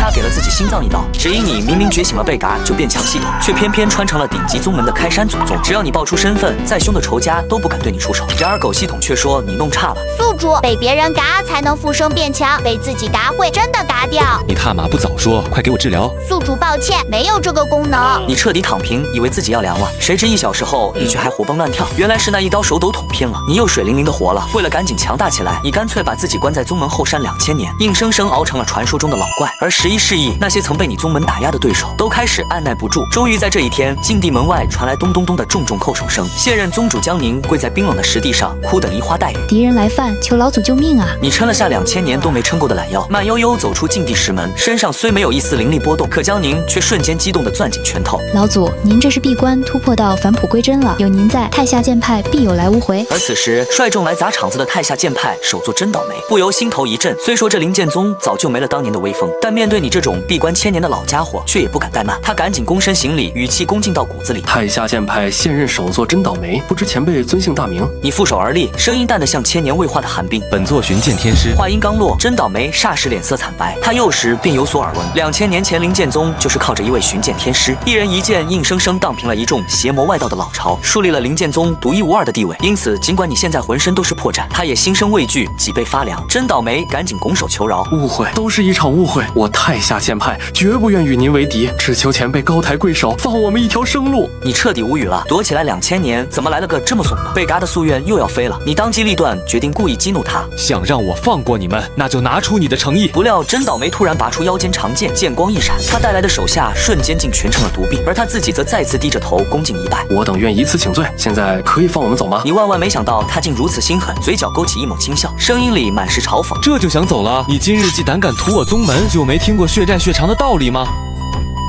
嚓給了自己心臟一刀，只因你明明覺醒了貝嘎就變強系統，卻偏偏穿成了頂級宗門的開山祖宗。只要你報出身份，再兇的仇家都不敢對你出手。然而狗系統卻說你弄差了，宿主被別人嘎才能復生變強，被自己嘎會真的嘎掉。你他媽不早說，快給我治療！宿主抱歉，沒有這個功能。你徹底躺平，以為自己要涼了，誰知1小時後你卻還活蹦亂跳，原來是那一刀手抖捅偏了，你又水靈靈的活了。為了趕緊強大起來，你乾脆把自己關在宗門後山2000年，硬生生熬成了傳說中的老怪。而11世紀那些曾被你宗門打壓的對手都開始按捺不住。終於在這一天，禁地門外傳來咚咚咚的重重叩首聲，現任宗主江寧跪在冰冷的石地上，哭得梨花帶雨。敌人來犯，求老祖救命啊！你撐了下2000年都沒撐過的懶腰，慢悠悠走出禁地石門，身上雖沒有一絲靈力波動，可江寧卻瞬間激動地攥緊拳頭。老祖，您這是閉關突破到返璞歸真了，有您在，太下劍派必有來無回。而此時率众來砸場子的太下劍派首座真倒霉，不由心頭一震。雖說這靈劍宗早就沒了當年的威風，但面對你這種閉關1000年的老家伙，卻也不敢怠慢。他趕緊躬身行禮，語氣恭敬到骨子裡。太下劍派現任首座真倒霉，不知前輩尊姓大名？你负手而立，聲音淡得像千年未化的寒冰。本座巡劍天師。話音剛落，真倒霉霎時臉色慘白。他幼時便有所耳聞，2000年前靈劍宗就是靠着一位巡劍天師，一人一劍，硬生生蕩平了一众邪魔外道的老巢，樹立了靈劍宗獨一無二的地位。因此，盡管你現在渾身都是破绽，他也心生畏懼，脊背發涼。真倒霉趕緊拱手求饒：誤會，都是一場誤會，我太下劍派絕不願與您為敵，只求前輩高抬貴手，放我們一條生路。你徹底無語了，躲起來2000年，怎麼來了個這麼慫的？貝嘎的夙願又要飛了，你當機立斷，決定故意激怒他。想讓我放過你們，那就拿出你的誠意。不料真倒霉突然拔出腰間長劍，劍光一閃，他帶來的手下瞬間竟全成了獨臂，而他自己則再次低着頭恭敬一拜。我等願以此請罪，現在可以放我們走嗎？你萬萬沒想到他竟如此心狠，嘴角勾起一抹輕笑，聲音裡滿是嘲諷。這就想走了？你今日既膽敢屠我宗門，就沒聽過血債血償的道理嗎？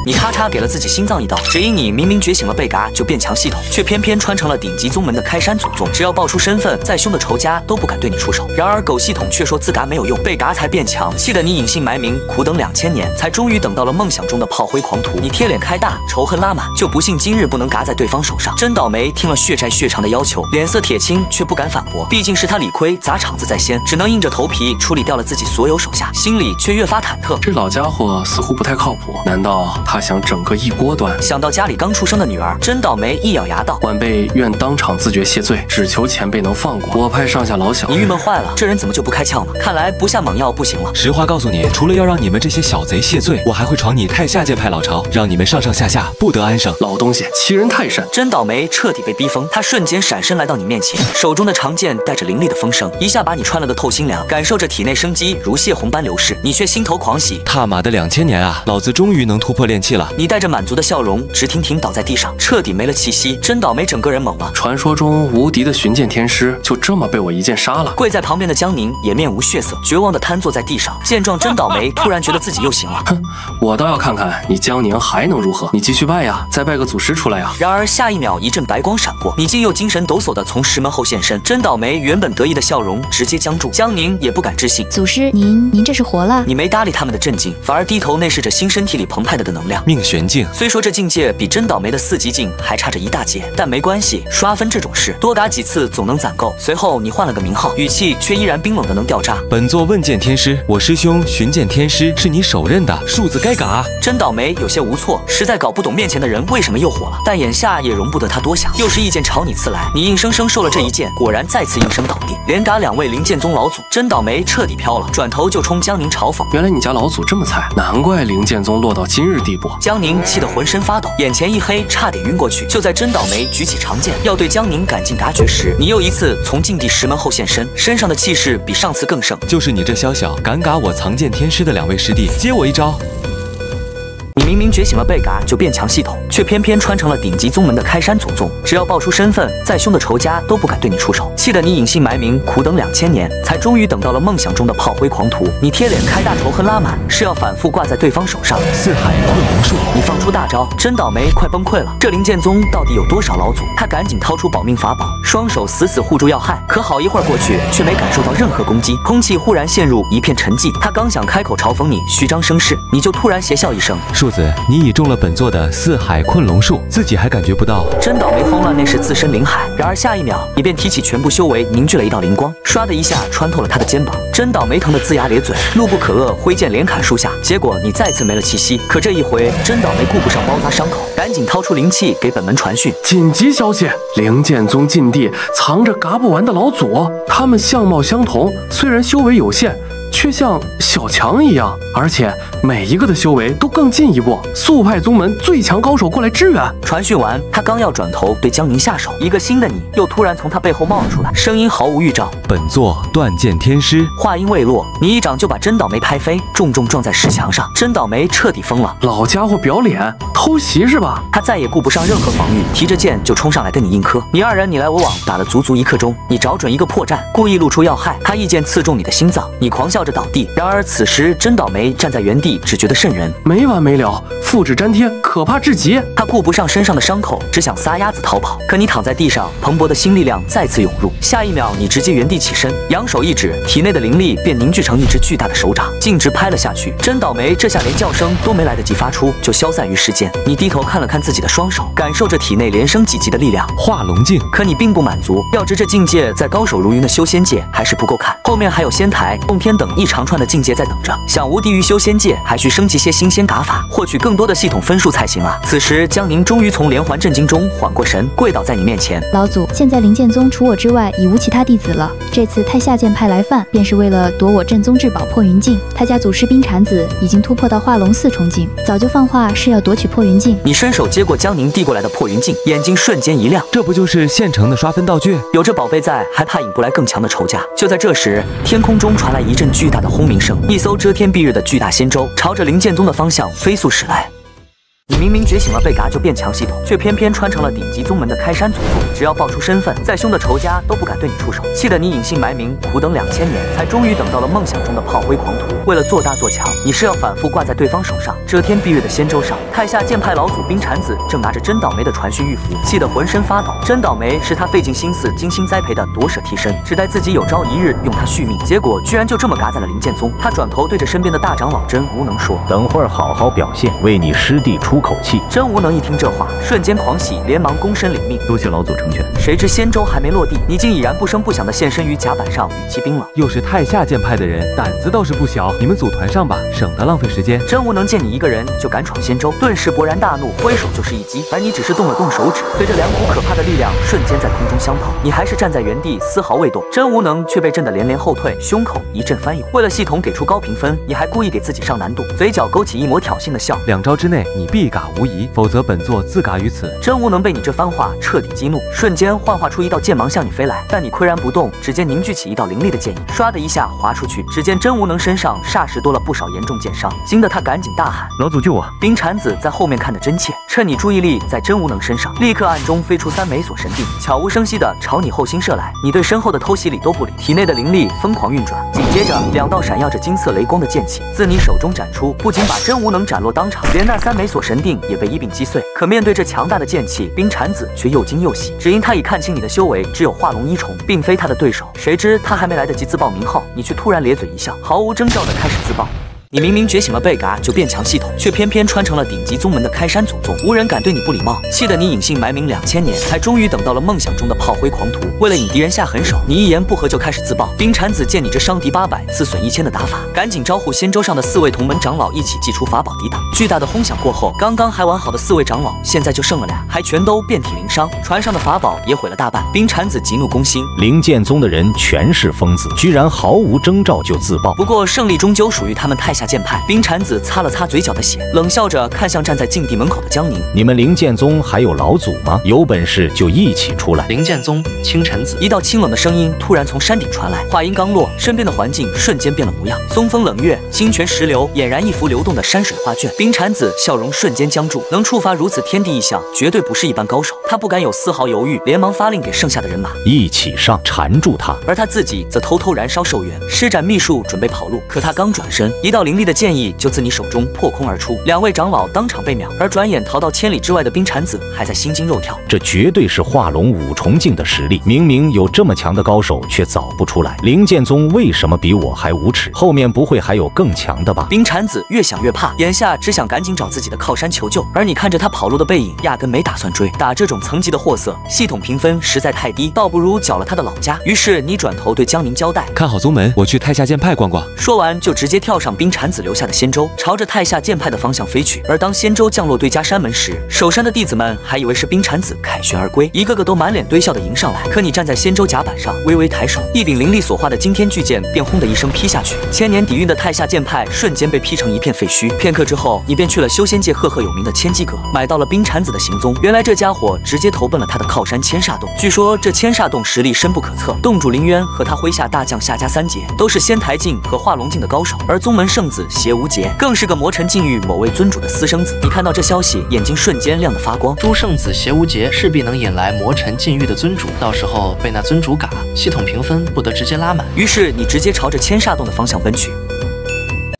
你咔嚓給了自己心臟一刀，只因你明明覺醒了貝嘎就變強系統，卻偏偏穿成了頂級宗門的開山祖宗。只要報出身份，再兇的仇家都不敢對你出手。然而狗系統卻說自嘎沒有用，貝嘎才變強，氣得你隱姓埋名，苦等2000年，才終於等到了夢想中的炮灰狂徒。你貼臉開大，仇恨拉滿，就不信今日不能嘎在對方手上。真倒霉聽了血債血償的要求，臉色鐵青，卻不敢反駁，畢竟是他理虧，砸場子在先，只能硬着頭皮處理掉了自己所有手下，心裡卻越發忐忑。這老家伙似乎不太靠譜，難道他想整個一鍋端？想到家裡剛出生的女兒，真倒霉一咬牙道：晚輩願當場自覺謝罪，只求前輩能放過我派上下老小。你鬱悶壞了，這人怎麼就不開竅呢？看來不下猛藥不行了。實話告訴你，除了要讓你們這些小賊謝罪，我還會闖你太下劍派老巢，讓你們上上下下不得安生。老東西欺人太甚！真倒霉徹底被逼瘋，他瞬間閃身來到你面前，手中的長劍帶着凌厲的風聲，一下把你穿了個透心涼，感受着體內生機如泄洪般流逝，你卻心頭狂喜。他媽的2000年啊，老子終於能突破練氣了！你帶着滿足的笑容，直挺挺倒在地上，徹底沒了氣息。真倒霉整個人懵了。傳說中無敵的巡劍天師就這麼被我一劍殺了。跪在旁邊的江寧也面無血色，絕望地癱坐在地上。見狀，真倒霉突然覺得自己又行了。哼，我倒要看看你江寧還能如何。你繼續拜呀，再拜個祖師出來呀。然而下一秒一陣白光閃過，你竟又精神抖擻地從石門後現身。真倒霉原本得意的笑容直接僵住，江寧也不敢置信。祖師，您這是活了？你沒搭理他們的震驚，反而低頭內視着新身體裡澎湃的能量。命玄境，雖說這境界比真倒霉的4級境還差着一大截，但沒關係，刷分這種事多嘎幾次總能攢夠。隨後你換了個名號，語氣卻依然冰冷的能掉渣。本座問劍天師，我師兄巡劍天師是你手刃的，庶子該嘎。真倒霉有些无措，實在搞不懂面前的人為什麼又火了，但眼下也容不得他多想，又是一劍朝你刺來，你硬生生受了這一劍，果然再次應聲倒地，連嘎2位靈劍宗老祖。真倒霉徹底飄了，轉頭就衝江寧嘲諷：原來你家老祖這麼菜，難怪靈劍宗落到今日地步。江寧氣得渾身發抖，眼前一黑，差點暈過去。就在真倒霉舉起長劍要對江寧趕盡嘎絕時，你又一次從禁地石門後現身，身上的氣勢比上次更盛。就是你這小小敢嘎我藏剑天師的2位師弟，接我一招。你明明覺醒了貝嘎就變強系統，卻偏偏穿成了頂級宗門的開山祖宗。只要報出身份，再兇的仇家都不敢對你出手，氣得你隱姓埋名，苦等2000年，才終於等到了夢想中的炮灰狂徒。你貼臉開大，仇恨拉滿，是要反復掛在對方手上。四海困龍術，你放出大招，真倒霉快崩溃了。這靈劍宗到底有多少老祖？他趕緊掏出保命法寶，雙手死死護住要害。可好一會兒過去，卻沒感受到任何攻擊，空氣忽然陷入一片沉寂。他剛想開口嘲諷你虛張聲勢，你就突然邪笑一聲。树子，你已中了本座的四海困龙术，自己还感觉不到。真倒霉慌乱那时自身灵海，然而下一秒你便提起全部修为，凝聚了一道灵光，唰的一下穿透了他的肩膀。真倒霉疼得龇牙咧嘴，怒不可遏，挥剑连砍树下。结果你再次没了气息。可这一回，真倒霉顧不上包扎傷口，趕緊掏出靈氣給本門傳訊。緊急消息！靈劍宗禁地藏着嘎不完的老祖，他們相貌相同，雖然修為有限，卻像小強一樣，而且每一個的修為都更進一步。速派宗門最強高手過來支援。傳訊完，他剛要轉頭對江寧下手，一個新的你又突然從他背後冒了出來，聲音毫無預兆：“本座斷劍天師。”話音未落，你一掌就把真倒霉拍飛，重重撞在石牆上。真倒霉徹底瘋了，老家伙表臉，偷襲是吧？他再也顧不上任何防禦，提着劍就衝上來跟你硬磕。你二人你來我往，打了足足1刻鐘。你找準一個破绽，故意露出要害，他一劍刺中你的心臟，你狂笑着倒地。然而此時真倒霉站在原地，只覺得瘆人，沒完沒了，複製粘貼，可怕至極。他顧不上身上的傷口，只想撒丫子逃跑。可你躺在地上，蓬勃的新力量再次湧入。下一秒，你直接原地起身，揚手一指，體內的靈力便凝聚成一隻巨大的手掌，徑直拍了下去。真倒霉這下連叫聲都沒來得及發出，就消散於世間。你低頭看了看自己的雙手，感受着體內連升幾級的力量，化龍境。可你並不滿足，要知這境界在高手如雲的修仙界還是不夠看，後面還有仙台、洞天等一長串的境界在等着。想無敵於修仙界，還需升級些新鮮嘎法，獲取更多的系統分數才行啊！此時江寧終於從連環震驚中緩過神，跪倒在你面前。老祖，現在靈劍宗除我之外已無其他弟子了。這次太下劍派來犯，便是為了奪我鎮宗至寶破雲鏡。他家祖師冰鏟子已經突破到化龍4重境，早就放話是要奪取破雲鏡。你伸手接過江寧遞過來的破雲鏡，眼睛瞬間一亮，這不就是現成的刷分道具？有這寶貝在，還怕引不來更強的仇家？就在這時，天空中傳來一陣巨大的轟鳴聲，一艘遮天蔽日的巨大仙舟朝着靈劍宗的方向飛速駛來。你明明覺醒了貝嘎就變強系統，卻偏偏穿成了頂級宗門的開山祖宗。只要報出身份，再兇的仇家都不敢對你出手，氣得你隱姓埋名，苦等2000年，才終於等到了夢想中的炮灰狂徒。為了做大做強，你是要反覆掛在對方手上。遮天蔽日的仙舟上，太下劍派老祖冰鏟子正拿着真倒霉的傳訊玉符，氣得渾身發抖。真倒霉是他費盡心思精心栽培的奪舍替身，只待自己有朝一日用他續命，結果居然就這麼嘎在了靈劍宗。他轉頭對着身邊的大長老真無能說：“等會兒好好表現，為你師弟出口氣。”真無能一聽這話，瞬間狂喜，連忙躬身領命，多謝老祖成全。誰知仙舟還沒落地，你竟已然不聲不響地現身於甲板上，與其冰冷。又是太下劍派的人，膽子倒是不小。你們組團上吧，省得浪費時間。真無能見你一個人就敢闖仙舟，頓時勃然大怒，揮手就是一擊。而你只是動了動手指，隨着兩股可怕的力量瞬間在空中相碰，你還是站在原地絲毫未動。真無能卻被震得連連後退，胸口一陣翻湧。為了系統給出高評分，你還故意給自己上難度，嘴角勾起一抹挑釁的笑。2招之內你必嘎無疑，否則本座自嘎於此。真無能被你這番話徹底激怒，瞬間幻化出一道劍芒向你飛來，但你巋然不動，指尖凝聚起一道靈力的劍影，唰的一下劃出去。只見真無能身上霎時多了不少嚴重劍傷，驚得他趕緊大喊：“老祖救我！”冰鏟子在後面看得真切，趁你注意力在真無能身上，立刻暗中飛出3枚鎖神錬，悄無聲息地朝你後心射來。你對身後的偷襲禮都不理，體內的靈力瘋狂運轉，緊接着2道閃耀着金色雷光的劍氣自你手中斬出，不僅把真無能斬落當場，連那3枚鎖神錬也被一併擊碎。可面對這強大的劍氣，冰鏟子卻又驚又喜，只因他已看清你的修為只有化龍1重，並非他的對手。誰知他還沒來得及自報名號，你卻突然咧嘴一笑，毫無徵兆地開始自爆。你明明覺醒了貝嘎就變強系統，卻偏偏穿成了頂級宗門的開山祖宗，無人敢對你不禮貌，氣得你隱姓埋名2000年，才終於等到了夢想中的炮灰狂徒。為了引敵人下狠手，你一言不合就開始自爆。冰鏟子見你這傷敵800、自損1000的打法，趕緊招呼仙舟上的4位同門長老一起祭出法寶抵擋。巨大的轟響過後，剛剛還完好的4位長老，現在就剩了2，還全都遍體鱗傷，船上的法寶也毀了大半。冰鏟子急怒攻心，靈劍宗的人全是瘋子，居然毫無徵兆就自爆。不過勝利終究屬於他們太下劍派。冰鏟子擦了擦嘴角的血，冷笑着看向站在禁地門口的江寧：“你們靈劍宗還有老祖嗎？有本事就一起出來！”靈劍宗清晨子，一道清冷的聲音突然從山頂傳來。話音剛落，身邊的環境瞬間變了模樣，松風冷月，清泉石流，俨然一幅流動的山水畫卷。冰鏟子笑容瞬間僵住，能觸發如此天地異象，絕對不是一般高手。他不敢有絲毫猶豫，連忙發令給剩下的人馬一起上，纏住他。而他自己則偷偷燃燒壽元，施展秘術準備跑路。可他剛轉身，一道凌厲的剑意就自你手中破空而出，两位长老当场被秒，而转眼逃到千里之外的冰蝉子还在心惊肉跳。这绝对是化龙五重境的實力，明明有這麼強的高手，卻找不出來。靈劍宗為什麼比我還無恥？後面不會還有更強的吧？冰蝉子越想越怕，眼下只想趕緊找自己的靠山求救。而你看着他跑路的背影，壓根沒打算追。打這種層級的貨色，系統評分實在太低，倒不如繳了他的老家。於是你轉頭對江寧交代：看好宗門，我去太下劍派逛逛。說完就直接跳上冰蝉子留下的仙舟，朝着太下劍派的方向飛去。而當仙舟降落對家山門時，守山的弟子們還以為是冰蝉子凱旋而歸，一個個都滿臉堆笑的迎上來。可你站在仙舟甲板上，微微抬手，一柄靈力所化的驚天巨劍便轟的一聲劈下去，千年底蘊的太下劍派瞬間被劈成一片廢墟。片刻之後，你便去了修仙界赫赫有名的千机閣，買到了冰蝉子的行蹤。原來這家伙直接投奔了他的靠山千煞洞。據說這千煞洞實力深不可測，洞主凌淵和他麾下大將夏家三傑都是仙台境和化龍境的高手，而宗門圣子邪无劫更是个魔尘禁域某位尊主的私生子。你看到這消息，眼睛瞬間亮得發光。諸聖子邪无劫勢必能引來魔塵禁域的尊主，到時候被那尊主嘎，系統評分不得直接拉滿。於是你直接朝着千煞洞的方向奔去。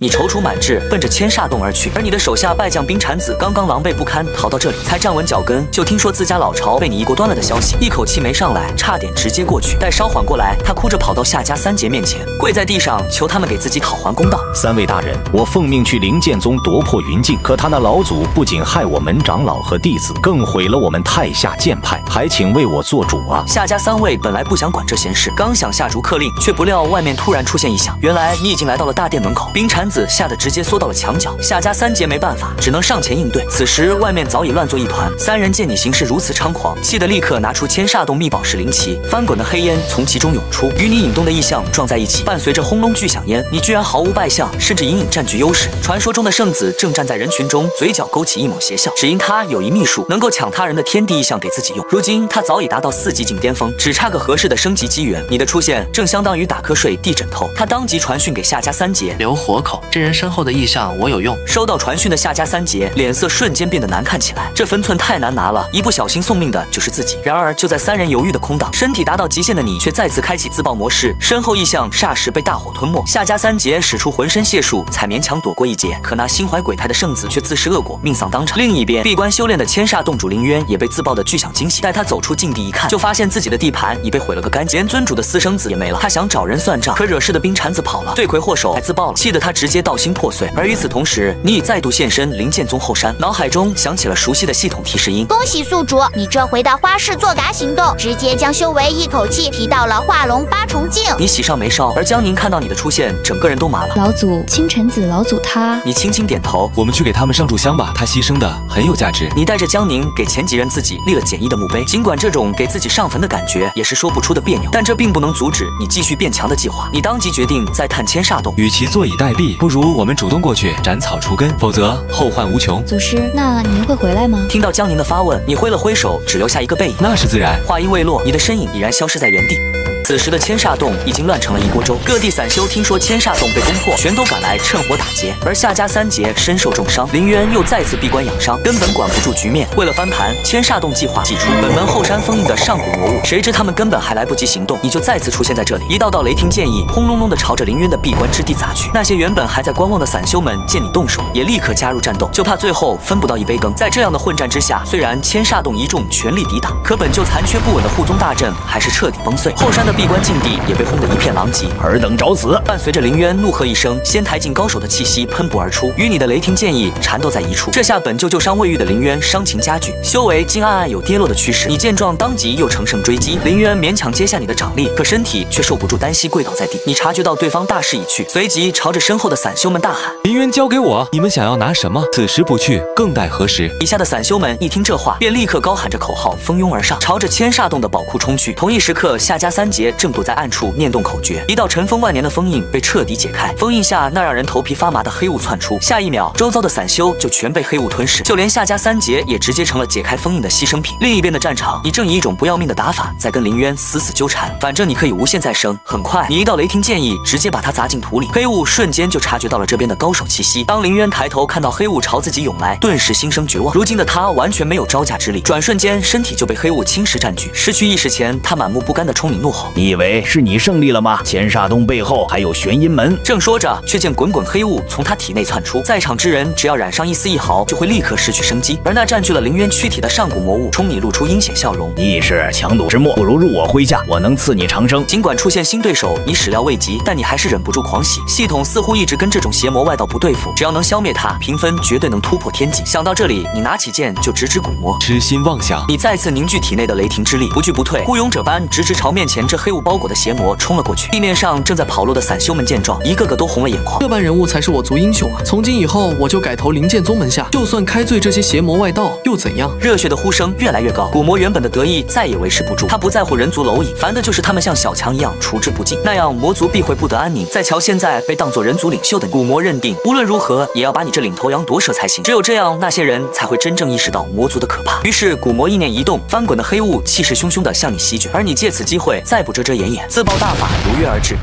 你躊躇滿志，奔着千煞洞而去，而你的手下敗將冰蝉子剛剛狼狽不堪逃到這裡，才站穩腳跟，就聽說自家老巢被你一鍋端了的消息，一口氣沒上來，差點直接過去。待稍緩過來，他哭着跑到夏家三傑面前，跪在地上求他們給自己討還公道。三位大人，我奉命去靈劍宗奪破雲境，可他那老祖不僅害我門長老和弟子，更毀了我們太下劍派，還請為我做主啊！夏家三位本來不想管這閒事，剛想下逐客令，卻不料外面突然出現異象，原來你已經來到了大殿門口。冰蝉子嚇得直接縮到了牆角，夏家三傑沒辦法，只能上前應對。此時外面早已亂作一團，三人見你行事如此猖狂，氣得立刻拿出千煞洞秘寶石靈旗，翻滾的黑煙從其中湧出，與你引動的異象撞在一起，伴隨着轟隆巨響煙，你居然毫無敗相，甚至隱隱佔據優勢。傳說中的聖子正站在人群中，嘴角勾起一抹邪笑，只因他有一秘術，能夠搶他人的天地異象給自己用。如今他早已達到4級境巔峰，只差個合適的升級機緣。你的出現正相當於打瞌睡遞枕頭。他當即傳訊給夏家三傑，留活口，這人身後的異象我有用。收到傳訊的夏家三傑臉色瞬間變得難看起來，這分寸太難拿了，一不小心送命的就是自己。然而就在三人猶豫的空檔，身體達到極限的你卻再次開啟自爆模式，身後異象霎時被大火吞沒。夏家三傑使出渾身解數才勉強躲過一劫，可那心懷鬼胎的聖子卻自食惡果，命喪當場。另一邊閉關修煉的千煞洞主凌淵也被自爆的巨響驚喜，待他走出禁地一看，就發現自己的地盤已被毀了個乾淨，連尊主的私生子也沒了。他想找人算賬，可惹事的冰蝉子跑了，罪魁禍首還自爆了，氣得他直接道心破碎。而與此同時，你已再度現身靈劍宗後山，腦海中響起了熟悉的系統提示音。恭喜宿主，你這回的花式作嘎行動，直接將修為一口氣提到了化龍8重境。你喜上眉梢，而江寧看到你的出現，整個人都麻了。老祖，青塵子老祖他……你輕輕點頭，我們去給他們上炷香吧，他犧牲的很有價值。你帶着江寧給前幾任自己立了簡易的墓碑，儘管這種給自己上墳的感覺也是說不出的別扭，但這並不能阻止你繼續變強的計劃。你當即決定再探千煞洞，與其坐以待斃，不如我們主動過去斬草除根，否則後患無窮。祖師，那您會回來嗎？聽到江寧的發問，你揮了揮手，只留下一個背影。那是自然。話音未落，你的身影已然消失在原地。此時的千煞洞已經亂成了一鍋粥，各地散修聽說千煞洞被攻破，全都趕來趁火打劫。而夏家三傑身受重傷，凌淵又再次閉關養傷，根本管不住局面。為了翻盤，千煞洞計劃祭出本門後山封印的上古魔物，誰知他們根本還來不及行動，你就再次出現在這裡，一道道雷霆劍意轟隆隆地朝着凌淵的閉關之地砸去。那些原本還在觀望的散修們見你動手，也立刻加入戰鬥，就怕最後分不到一杯羹。在這樣的混戰之下，雖然千煞洞一眾全力抵擋，可本就殘缺不穩的護宗大陣還是徹底崩碎，後山的閉關禁地也被轟得一片狼藉。爾等找死！伴隨着凌淵怒喝一聲，仙台境高手的氣息噴薄而出，與你的雷霆劍意纏鬥在一處。這下本就舊傷未癒的凌淵傷情加劇，修為竟暗暗有跌落的趨勢。你見狀當即又乘勝追擊，凌淵勉強接下你的掌力，可身體卻受不住，單膝跪倒在地。你察覺到對方大勢已去，隨即朝着身後的散修們大喊：凌淵交給我！你們想要拿什麼？此時不去，更待何時？底下的散修們一聽這話，便立刻高喊着口號，蜂擁而上，朝着千煞洞的寶庫衝去。同一時刻，夏家三傑正躲在暗處念動口訣，一道塵封萬年的封印被徹底解開。封印下那讓人頭皮發麻的黑霧竄出，下一秒，周遭的散修就全被黑霧吞噬，就連夏家三傑也直接成了解開封印的犧牲品。另一邊的戰場，你正以一種不要命的打法在跟凌淵死糾纏，反正你可以無限再生。很快，你一道雷霆劍意直接把他砸進土裡，黑霧瞬間就察覺到了這邊的高手氣息。當凌淵抬頭看到黑霧朝自己湧來，頓時心生絕望。如今的他完全沒有招架之力，轉瞬間身體就被黑霧侵蝕佔據。失去意識前，他滿目不甘地衝你怒吼：你以為是你勝利了嗎？千煞洞背後還有玄陰門。正說着，卻見滾滾黑霧從他體內竄出，在場之人只要染上一絲一毫，就會立刻失去生機。而那佔據了靈淵軀體的上古魔物，衝你露出陰險笑容。你已是強弩之末，不如入我麾下，我能賜你長生。儘管出現新對手，你始料未及，但你還是忍不住狂喜。系統似乎一直跟這種邪魔外道不對付，只要能消滅它，評分絕對能突破天際。想到這裡，你拿起劍就直指古魔，痴心妄想。你再次凝聚體內的雷霆之力，不懼不退，孤勇者般直直朝面前這黑霧包裹的邪魔衝了過去。地面上正在跑路的散修們見狀，一個個都紅了眼眶。這般人物才是我族英雄啊！從今以後，我就改投靈劍宗門下，就算開罪這些邪魔外道又怎樣？熱血的呼聲越來越高，古魔原本的得意再也維持不住。他不在乎人族螻蟻，煩的就是他們像小强一樣處之不盡，那樣魔族必會不得安寧。再瞧現在被當作人族領袖的你，古魔認定無論如何也要把你這領頭羊奪舍才行。只有這樣，那些人才會真正意識到魔族的可怕。於是古魔意念一動，翻滾的黑霧氣勢洶洶地向你席捲，而你借此機會再不遮遮掩掩，自爆大法如約而至。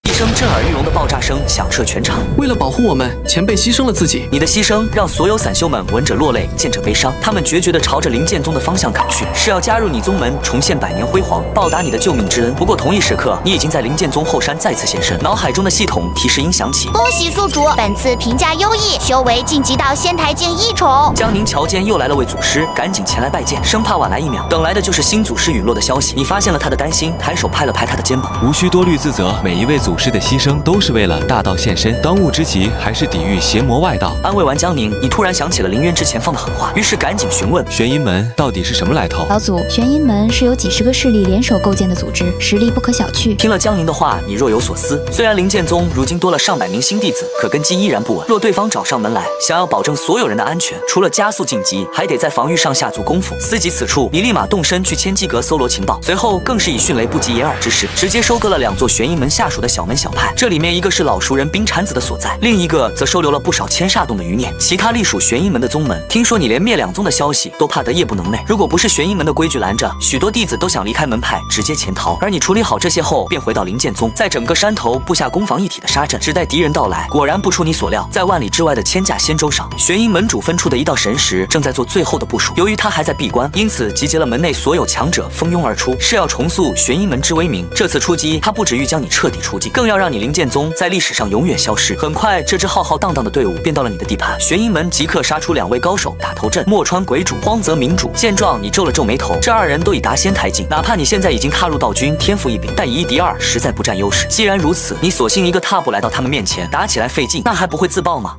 一聲震耳欲聾的爆炸聲響徹全場。為了保護我們，前輩犧牲了自己。你的犧牲讓所有散修們聞者落淚，見者悲傷。他們決絕地朝着靈劍宗的方向趕去，是要加入你宗門，重現百年輝煌，報答你的救命之恩。不過同一時刻，你已經在靈劍宗後山再次現身，腦海中的系統提示音響起：恭喜宿主，本次評價優異，修為晉級到仙台劍1重。江寧瞧見又來了位祖師，趕緊前來拜見，生怕晚來一秒。等來的就是新祖師隕落的消息。你發現了他的擔心，抬手拍了拍他的肩膀，無需多慮自責，每一位祖師的犧牲都是為了大道現身，當務之急還是抵禦邪魔外道。安慰完江寧，你突然想起了林淵之前放的狠話，於是趕緊詢問：玄陰門到底是什麼來頭？老祖，玄陰門是由幾十個勢力聯手構建的組織，實力不可小覷。聽了江寧的話，你若有所思。雖然靈劍宗如今多了上百名新弟子，可根基依然不穩。若對方找上門來，想要保證所有人的安全，除了加速晉級，還得在防禦上下足功夫。思及此處，你立馬動身去千機閣搜羅情報，隨後更是以迅雷不及掩耳之勢，直接收割了2座玄陰門下屬的小門小派。這裡面一個是老熟人冰鏟子的所在，另一個則收留了不少千煞洞的餘孽。其他隸屬玄陰門的宗門，聽說你連滅2宗的消息都怕得夜不能寐。如果不是玄陰門的規矩攔着，許多弟子都想離開門派，直接潛逃。而你處理好這些後，便回到靈劍宗，在整個山頭布下攻防一體的殺陣，只待敵人到來。果然不出你所料，在萬里之外的千甲仙洲上，玄陰門主分出的一道神石正在做最後的部署。由於他還在閉關，因此集結了门內所有強者，蜂擁而出，是要重塑玄陰门之威名。這次出擊，他不止欲將你徹底除盡，更要讓你靈劍宗在歷史上永遠消失。很快，這支浩浩蕩蕩的隊伍便到了你的地盤。玄陰門即刻殺出2位高手打頭陣，墨川鬼主、荒澤明主。見狀，你皺了皺眉頭，這2人都已達仙台境，哪怕你現在已經踏入道軍，天賦異稟，但以1敵2實在不佔優勢。既然如此，你索性一個踏步來到他們面前，打起來費勁，那還不會自爆嗎？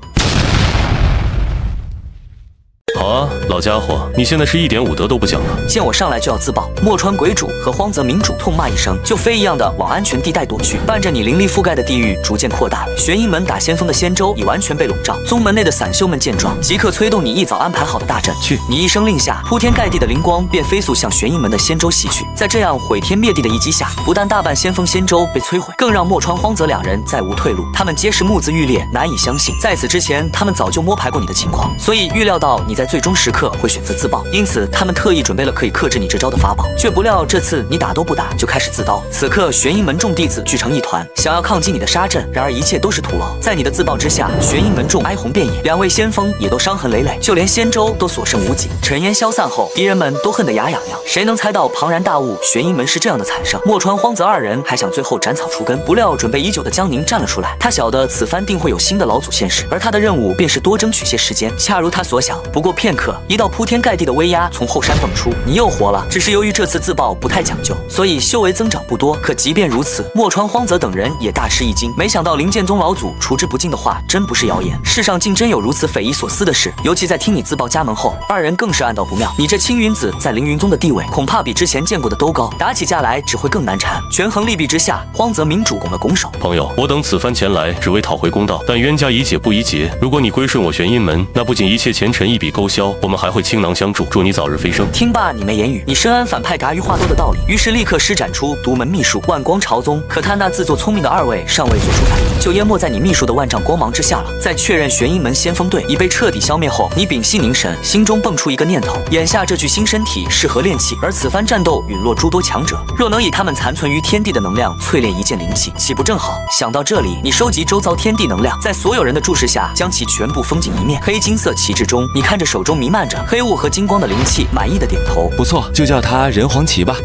好啊，老家伙，你現在是一點武德都不講了。見我上來就要自爆，墨川鬼主和荒澤明主痛罵一聲，就飛一樣的往安全地帶躲去。伴着你灵力覆蓋的地域逐漸擴大，玄陰門打先鋒的仙洲已完全被籠罩。宗門內的散修們見狀，即刻催動你一早安排好的大陣。去！你一声令下，鋪天蓋地的靈光便飛速向玄陰門的仙洲襲去。在這樣毀天滅地的一擊下，不但大半先鋒仙洲被摧毀，更讓墨川、荒澤2人再無退路。他們皆是目眦欲裂，難以相信。在此之前，他們早就摸排過你的情況，所以預料到你在最終時刻會選擇自爆，因此他們特意準備了可以克制你這招的法寶。卻不料這次你打都不打就開始自刀。此刻玄陰門眾弟子聚成一團，想要抗擊你的殺陣，然而一切都是徒勞。在你的自爆之下，玄陰門众哀鴻遍野，2位先鋒也都傷痕累累，就連仙洲都所剩無幾。塵煙消散後，敵人們都恨得牙癢癢。誰能猜到龐然大物玄陰門是這樣的慘勝？墨川、荒澤2人還想最後斬草除根，不料準備已久的江寧站了出來。他曉得此番定會有新的老祖現世，而他的任務便是多爭取些時間。恰如他所想，不過片刻，一道鋪天蓋地的威壓從後山蹦出，你又活了。只是由於這次自爆不太講究，所以修為增長不多。可即便如此，墨川、荒澤等人也大吃一驚。沒想到靈劍宗老祖除之不盡的話真不是謠言，世上竟真有如此匪夷所思的事。尤其在聽你自爆家門後，2人更是暗道不妙。你這青雲子在凌雲宗的地位，恐怕比之前見過的都高，打起架來只會更難纏。權衡利弊之下，荒澤明主拱了拱手：朋友，我等此番前來只為討回公道，但冤家宜解不宜結。如果你歸順我玄陰門，那不僅一切前塵一筆勾銷，我們還會傾囊相助，祝你早日飛升。聽罷，你沒言語，你深諳反派嘎于話多的道理，於是立刻施展出獨門秘術萬光朝宗。可他那自作聰明的2位尚未做出反應，就淹沒在你秘術的萬丈光芒之下了。在確認玄陰門先鋒隊已被徹底消滅後，你屏息凝神，心中蹦出一個念頭：眼下這具新身體適合煉器，而此番戰鬥隕落諸多強者，若能以他們殘存於天地的能量淬煉一件靈器，豈不正好？想到這裡，你收集周遭天地能量，在所有人的注視下，將其全部封進一面黑金色旗幟中。你看着手中彌漫着黑霧和金光的靈器，滿意的點頭：不錯，就叫它人皇旗吧。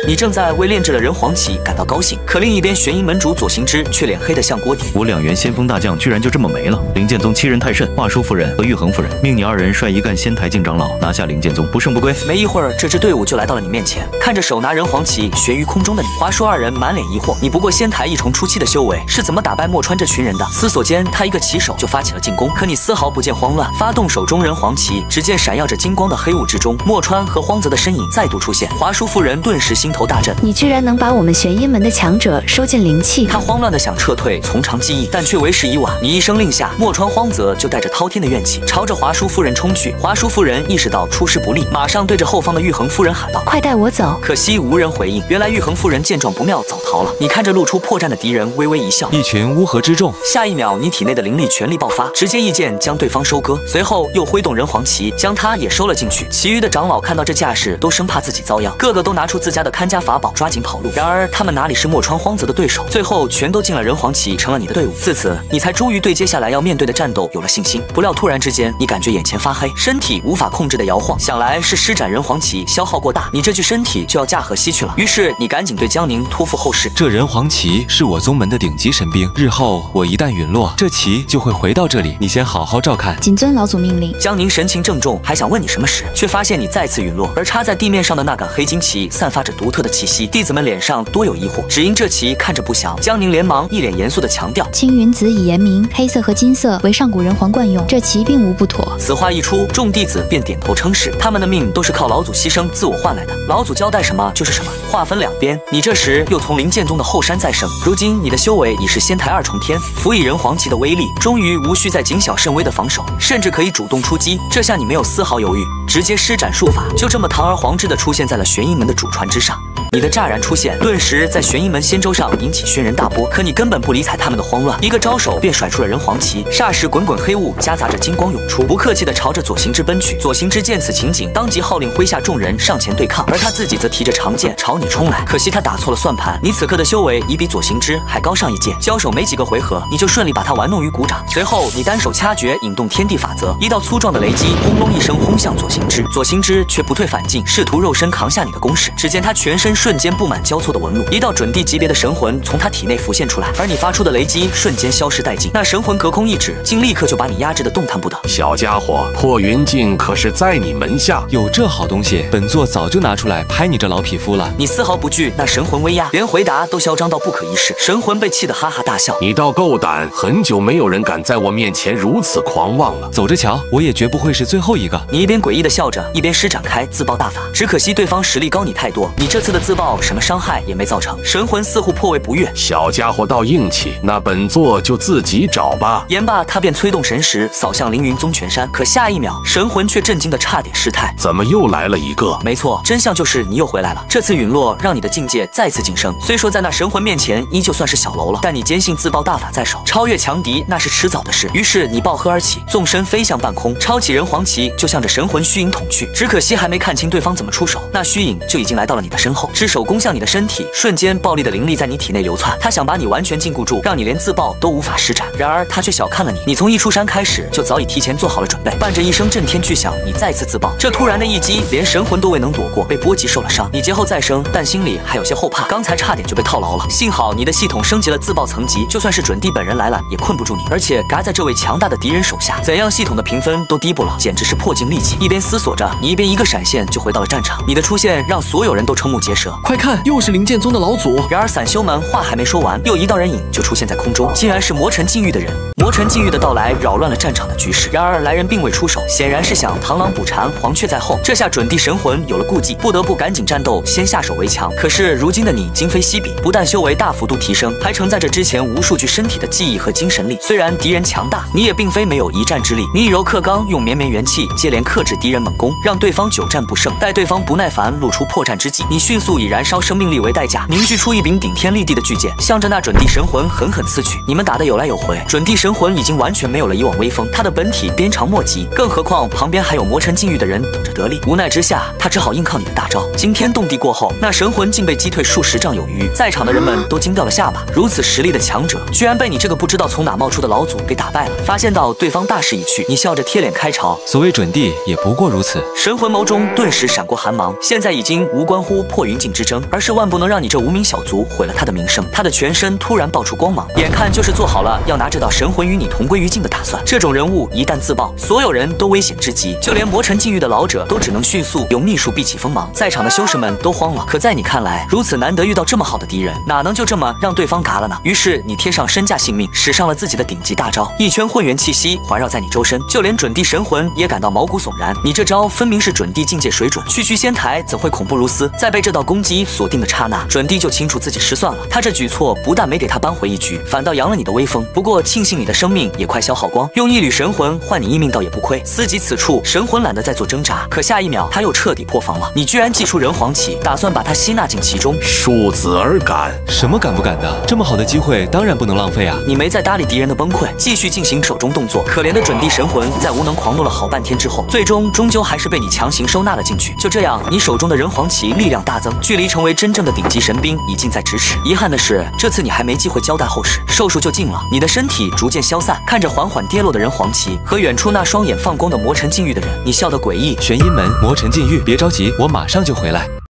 你正在為煉製了人皇旗感到高興，可另一邊玄陰門主左行之卻臉黑得像鍋底。我2員先鋒大將居然就這麼沒了！靈劍宗欺人太甚，華叔夫人和玉衡夫人命你2人率一幹仙台境長老拿下靈劍宗，不勝不歸。沒一會兒，這支隊伍就來到了你面前，看着手拿人皇旗懸於空中的你，華叔2人滿臉疑惑：你不過仙台一重初期的修為，是怎麼打敗墨川這群人的？思索間，他一個起手就發起了進攻，可你絲毫不見慌亂，發動手中人皇旗，只見閃耀着金光的黑霧之中，墨川和荒澤的身影再度出現。華叔夫人頓時心頭大震，你居然能把我們玄陰門的強者收進靈氣！他慌亂的想撤退，從長計議，但卻為時已晚。你一聲令下，墨川、荒澤就帶着滔天的怨氣朝着華叔夫人衝去。華叔夫人意識到出师不利，馬上對着後方的玉衡夫人喊道：“快帶我走！”可惜無人回應。原來玉衡夫人見狀不妙，早逃了。你看着露出破绽的敵人，微微一笑。一群烏合之眾。下一秒，你體內的靈力全力爆發，直接一劍將對方收割，隨後又揮動人皇旗，將他也收了进去。其餘的長老看到这架勢，都生怕自己遭殃，個個都拿出自家的看家法寶，抓緊跑路。然而他們哪裡是墨川、荒澤的對手？最後全都進了人皇旗，成了你的隊伍。自此，你才終於對接下來要面對的戰鬥有了信心。不料突然之間，你感覺眼前發黑，身體無法控制的搖晃，想來是施展人皇旗消耗過大，你這具身體就要驾鶴西去了。於是你趕緊對江寧托付後事。這人皇旗是我宗門的頂級神兵，日後我一旦隕落，這旗就會回到這裡，你先好好照看。謹遵老祖命令。江寧神情鄭重，還想問你什麼時，卻發現你再次隕落，而插在地面上的那桿黑金旗散發着獨特的氣息，弟子們臉上多有疑惑，只因這旗看着不祥。江寧連忙一臉嚴肅地強調：青雲子已言明，黑色和金色為上古人皇慣用，這旗並無不妥。此話一出，眾弟子便點頭稱是，他們的命都是靠老祖犧牲自我換來的，老祖交代什麼就是什麼。話分兩邊，你這時又從靈劍宗的後山再生，如今你的修為已是仙台2重天，輔以人皇旗的威力，終於無需再謹小慎微的防守，甚至可以主動出擊。這下你沒有絲毫猶豫，直接施展術法，就這麼堂而皇之的出現在了玄陰門的主船之上。你的乍然出現，頓時在玄陰門仙州上引起軒然大波。可你根本不理睬他們的慌亂，一個招手便甩出了人皇旗，霎時滾滾黑霧夾雜着金光湧出，不客氣地朝着左行之奔去。左行之見此情景，當即號令麾下眾人上前對抗，而他自己則提着長劍朝你衝來。可惜他打錯了算盤，你此刻的修為已比左行之還高上一階，交手沒幾個回合，你就順利把他玩弄於股掌。隨後你單手掐訣，引動天地法則，一道粗壯的雷擊轟隆一聲轟向左行之，左行之卻不退反進，試圖肉身扛下你的攻勢。只見他全身瞬間布滿交錯的紋路，一道準地級別的神魂從他體內浮現出來，而你發出的雷擊瞬間消失殆盡。那神魂隔空一指，竟立刻就把你壓制的動彈不得。小家伙，破雲鏡可是在你門下，有這好東西，本座早就拿出來拍你這老匹夫了。你絲毫不懼那神魂威壓，連回答都囂張到不可一世。神魂被氣得哈哈大笑。你倒夠膽，很久沒有人敢在我面前如此狂妄了。走着瞧，我也絕不會是最後一個。你一邊詭異的笑着，一邊施展開自爆大法。只可惜對方實力高你太多，你這次的自爆什麼傷害也沒造成，神魂似乎頗為不悅。小家伙倒硬氣，那本座就自己找吧。言罷，他便催動神石掃向凌雲宗全山。可下一秒，神魂卻震驚得差點失態。怎麼又來了一個？沒錯，真相就是你又回來了。這次隕落讓你的境界再次晉升，雖說在那神魂面前依舊算是小嘍了，但你堅信自爆大法在手，超越強敵那是遲早的事。於是你暴喝而起，縱身飛向半空，抄起人皇旗就向着神魂虛影捅去。只可惜還沒看清對方怎麼出手，那虛影就已經來到了你的身後，只手攻向你的身體，瞬間暴力的靈力在你體內流竄。他想把你完全禁锢住，讓你連自爆都無法施展。然而他卻小看了你，你從一出山開始就早已提前做好了準備。伴着一聲震天巨響，你再次自爆。這突然的一擊，連神魂都未能躲過，被波及受了傷。你劫後再生，但心裡還有些後怕，剛才差點就被套牢了。幸好你的系統升級了自爆層級，就算是準帝本人來了也困不住你，而且夾在這位強大的敵人手下，怎樣系統的評分都低不了，簡直是破鏡利器。一邊思索着，你一邊一個閃現就回到了戰場。你的出現讓所有人都瞠目結舌。快看，又是靈劍宗的老祖。然而散修们話還沒說完，又一道人影就出現在空中，竟然是魔塵禁欲的人。魔塵禁欲的到來擾亂了戰場的局勢，然而來人並未出手，顯然是想螳螂捕蟬，黃雀在後。這下準帝神魂有了顧忌，不得不趕緊戰鬥，先下手為強。可是如今的你今非昔比，不但修為大幅度提升，還承載着之前無數具身體的記憶和精神力。雖然敵人強大，你也並非沒有一戰之力。你以柔克剛，用綿綿元氣接連克制敵人猛攻，讓對方久戰不勝。待對方不耐煩露出破綻之際，你迅速以燃燒生命力為代價，凝聚出一柄頂天立地的巨劍，向着那準帝神魂狠狠刺去。你們打得有來有回，準帝神魂已經完全沒有了以往威風，他的本體鞭長莫及，更何況旁邊還有魔塵禁欲的人等着得利。無奈之下，他只好硬靠你的大招。驚天動地過後，那神魂竟被擊退數十丈有餘，在場的人們都驚掉了下巴。如此實力的強者，居然被你這個不知道從哪冒出的老祖給打敗了。發現到對方大勢已去，你笑着貼臉開朝。所謂準帝也不過如此。神魂眸中頓時閃過寒芒，現在已經無關乎破雲境境之爭，而是萬不能讓你這無名小卒毀了他的名聲。他的全身突然爆出光芒，眼看就是做好了要拿這道神魂與你同歸於盡的打算。這種人物一旦自爆，所有人都危險之極，就連魔塵禁域的老者都只能迅速用秘術避起鋒芒。在場的修士們都慌了，可在你看來，如此難得遇到這麼好的敵人，哪能就這麼讓對方嘎了呢？於是你貼上身價性命，使上了自己的頂級大招，一圈混元氣息環繞在你周身，就連準帝神魂也感到毛骨悚然。你這招分明是準帝境界水準，區區仙台怎會恐怖如斯？在被這道攻擊鎖定的剎那，準帝就清楚自己失算了。他這舉措不但沒給他扳回一局，反倒揚了你的威風。不過慶幸你的生命也快消耗光，用一縷神魂換你一命倒也不虧。思及此處，神魂懶得再做掙扎，可下一秒他又徹底破防了。你居然祭出人皇旗，打算把他吸納進其中。恕子而敢，什麼敢不敢的？這麼好的機會當然不能浪費啊！你沒再搭理敵人的崩潰，繼續進行手中動作。可憐的準帝神魂在無能狂怒了好半天之後，最終終究還是被你強行收納了进去。就這樣，你手中的人皇旗力量大增，距離成為真正的頂級神兵已近在咫尺。遺憾的是，這次你還沒機會交代後事，壽數就盡了。你的身體逐漸消散，看着緩緩跌落的人皇旗和遠處那雙眼放光的魔塵禁域的人，你笑得詭異。玄陰門，魔塵禁域，別着急，我馬上就回來。